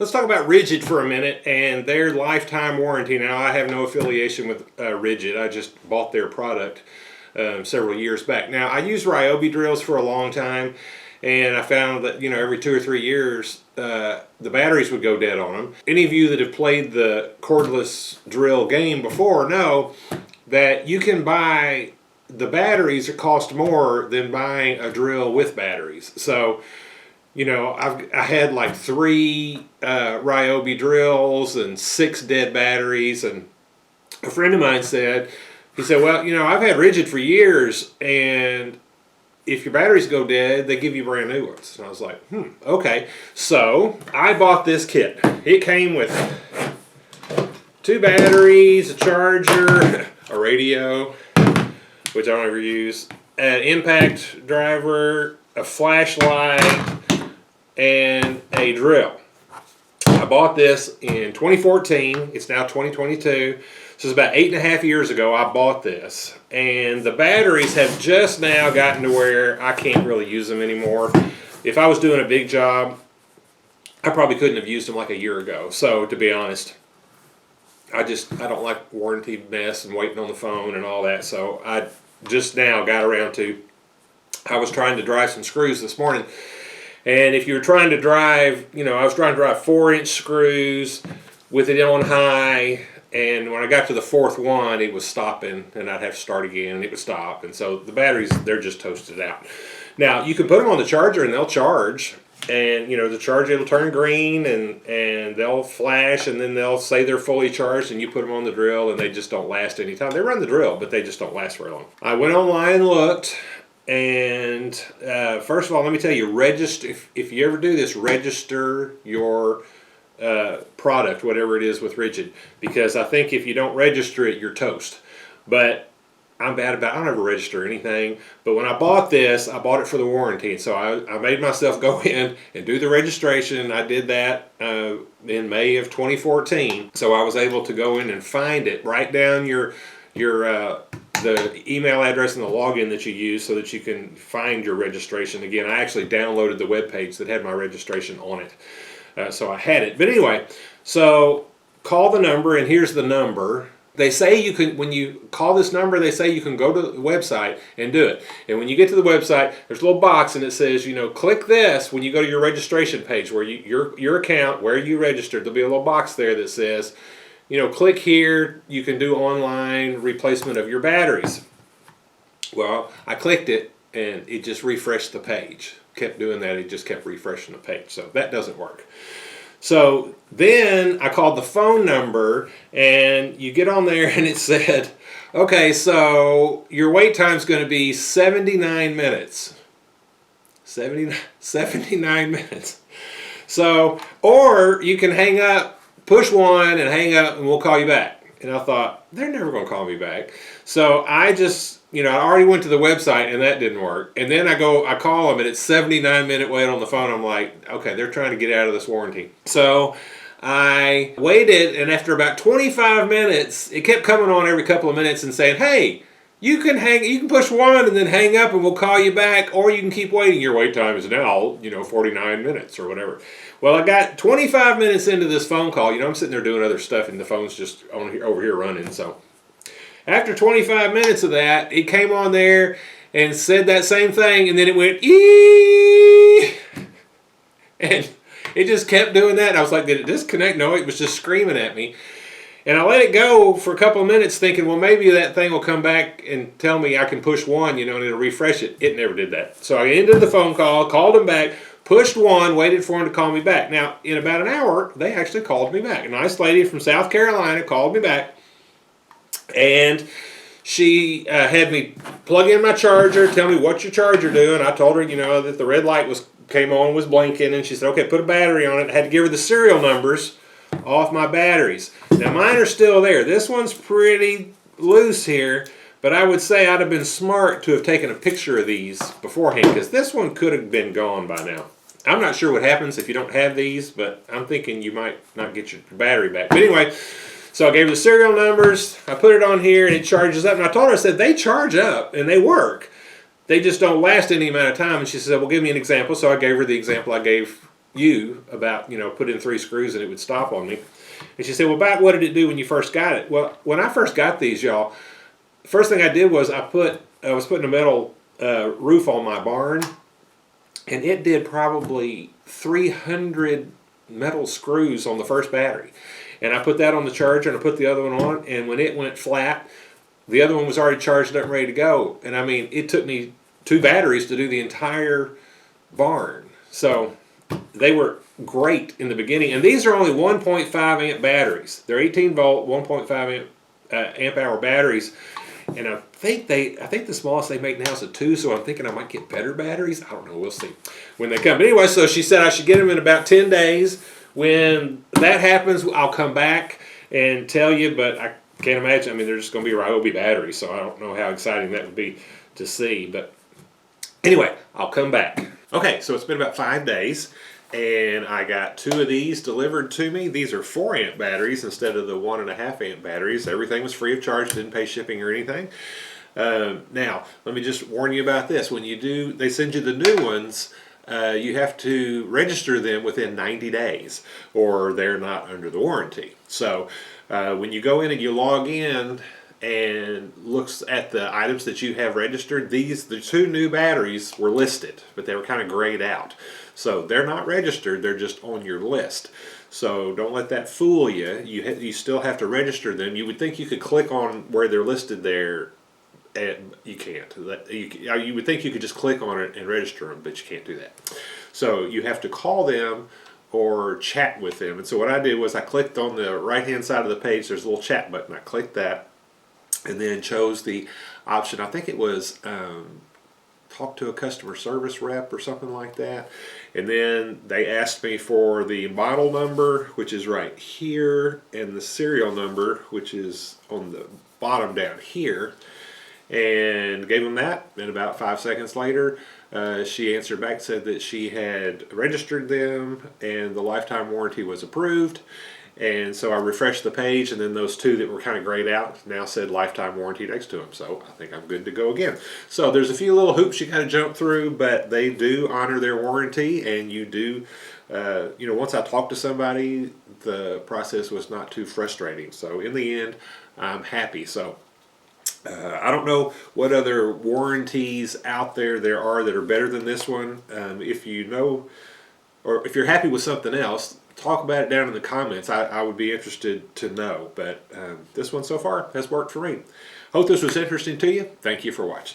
Let's talk about Ridgid for a minute and their lifetime warranty. Now, I have no affiliation with Ridgid. I just bought their product several years back. Now, I used Ryobi drills for a long time, and I found that, every 2 or 3 years, the batteries would go dead on them. Any of you that have played the cordless drill game before know that you can buy the batteries that cost more than buying a drill with batteries. So, I had like 3 Ryobi drills and 6 dead batteries, and a friend of mine said, well, I've had Ridgid for years, and if your batteries go dead, they give you brand new ones. And I was like, okay. So I bought this kit. It came with 2 batteries, a charger, a radio, which I don't ever use, an impact driver, a flashlight, and a drill. I bought this in 2014. It's now 2022. So it's about 8.5 years ago I bought this. And the batteries have just now gotten to where I can't really use them anymore. If I was doing a big job, I probably couldn't have used them like a year ago. So to be honest, I don't like warranty mess and waiting on the phone and all that. So I just now got around to, I was trying to drive some screws this morning. And if you were trying to drive, I was trying to drive 4-inch screws with it on high, and when I got to the 4th one, it was stopping, and I'd have to start again, and it would stop. And so the batteries, they're just toasted out. Now, you can put them on the charger, and they'll charge, and, the charger will turn green, and they'll flash, and then they'll say they're fully charged, and you put them on the drill, and they just don't last any time. They run the drill, but they just don't last very long. I went online and looked. And first of all, let me tell you, register. If you ever do this, register your product, whatever it is, with Ridgid, because I think if you don't register it, you're toast. But I'm bad about it. I don't ever register anything. But when I bought this, I bought it for the warranty, and so I made myself go in and do the registration. I did that in May of 2014. So I was able to go in and find it, write down the email address and the login that you use so that you can find your registration. Again, I actually downloaded the web page that had my registration on it. So I had it. But anyway, so call the number, and here's the number. They say you can, when you call this number, they say you can go to the website and do it. And when you get to the website, there's a little box, and it says, click this when you go to your registration page where your account, where you registered. There'll be a little box there that says, click here, you can do online replacement of your batteries. Well, I clicked it, and it just refreshed the page. Kept doing that, it just kept refreshing the page. So that doesn't work. So then I called the phone number, and you get on there, and it said, okay, so your wait time is going to be 79 minutes. 79 minutes. So, or you can hang up, push 1 and hang up, and we'll call you back. And I thought, they're never going to call me back. So I just, I already went to the website, and that didn't work. And then I call them, and it's 79-minute wait on the phone. I'm like, okay, they're trying to get out of this warranty. So I waited, and after about 25 minutes, it kept coming on every couple of minutes and saying, hey, you can push 1 and then hang up, and we'll call you back, or you can keep waiting. Your wait time is now, 49 minutes or whatever. Well, I got 25 minutes into this phone call. I'm sitting there doing other stuff, and the phone's just over here running. So after 25 minutes of that, it came on there and said that same thing, and then it went, ee! And it just kept doing that. And I was like, did it disconnect? No, it was just screaming at me. And I let it go for a couple of minutes thinking, well, maybe that thing will come back and tell me I can push 1, and it'll refresh it. It never did that. So I ended the phone call, called him back, pushed 1, waited for him to call me back. Now, in about an hour, they actually called me back. A nice lady from South Carolina called me back, and she had me plug in my charger, tell me what's your charger doing. I told her, that the red light came on, was blinking, and she said, okay, put a battery on it. I had to give her the serial numbers off my batteries. Now, mine are still there. This one's pretty loose here, but I would say I'd have been smart to have taken a picture of these beforehand, because this one could have been gone by now. I'm not sure what happens if you don't have these, but I'm thinking you might not get your battery back. But anyway, so I gave her the serial numbers, I put it on here, and it charges up. And I told her, I said, they charge up, and they work. They just don't last any amount of time. And she said, well, give me an example. So I gave her the example I gave you about, put in 3 screws and it would stop on me. And she said, well, about what did it do when you first got it? Well, when I first got these, y'all, first thing I did was I was putting a metal roof on my barn, and it did probably 300 metal screws on the first battery. And I put that on the charger and I put the other one on, and when it went flat, the other one was already charged up and ready to go. And I mean, it took me 2 batteries to do the entire barn. So they were great in the beginning. And these are only 1.5 amp batteries. They're 18 volt, 1.5 amp hour batteries. And I think the smallest they make now is a 2, so I'm thinking I might get better batteries. I don't know, we'll see when they come. But anyway, so she said I should get them in about 10 days. When that happens, I'll come back and tell you, but I can't imagine. I mean, they're just going to be Ryobi batteries, so I don't know how exciting that would be to see. But anyway, I'll come back. Okay, so it's been about 5 days, and I got 2 of these delivered to me. These are 4 amp batteries instead of the 1.5 amp batteries. Everything was free of charge, didn't pay shipping or anything. Now, let me just warn you about this. When they send you the new ones, you have to register them within 90 days or they're not under the warranty. So when you go in and you log in and looks at the items that you have registered, the 2 new batteries were listed, but they were kind of grayed out. So they're not registered, they're just on your list. So don't let that fool you. You still have to register them. You would think you could click on where they're listed there, and you can't. You would think you could just click on it and register them, but you can't do that. So you have to call them or chat with them. And so what I did was I clicked on the right hand side of the page, there's a little chat button. I clicked that and then chose the option, I think it was talk to a customer service rep or something like that. And then they asked me for the model number, which is right here, and the serial number, which is on the bottom down here, and gave them that. And about 5 seconds later, she answered back, said that she had registered them and the lifetime warranty was approved. And so I refreshed the page, and then those 2 that were kind of grayed out now said lifetime warranty next to them. So I think I'm good to go again. So there's a few little hoops you got to jump through, but they do honor their warranty, and you do, once I talked to somebody, the process was not too frustrating. So in the end, I'm happy. So I don't know what other warranties out there are that are better than this one. If you know, or if you're happy with something else, talk about it down in the comments. I would be interested to know. But this one so far has worked for me. Hope this was interesting to you. Thank you for watching.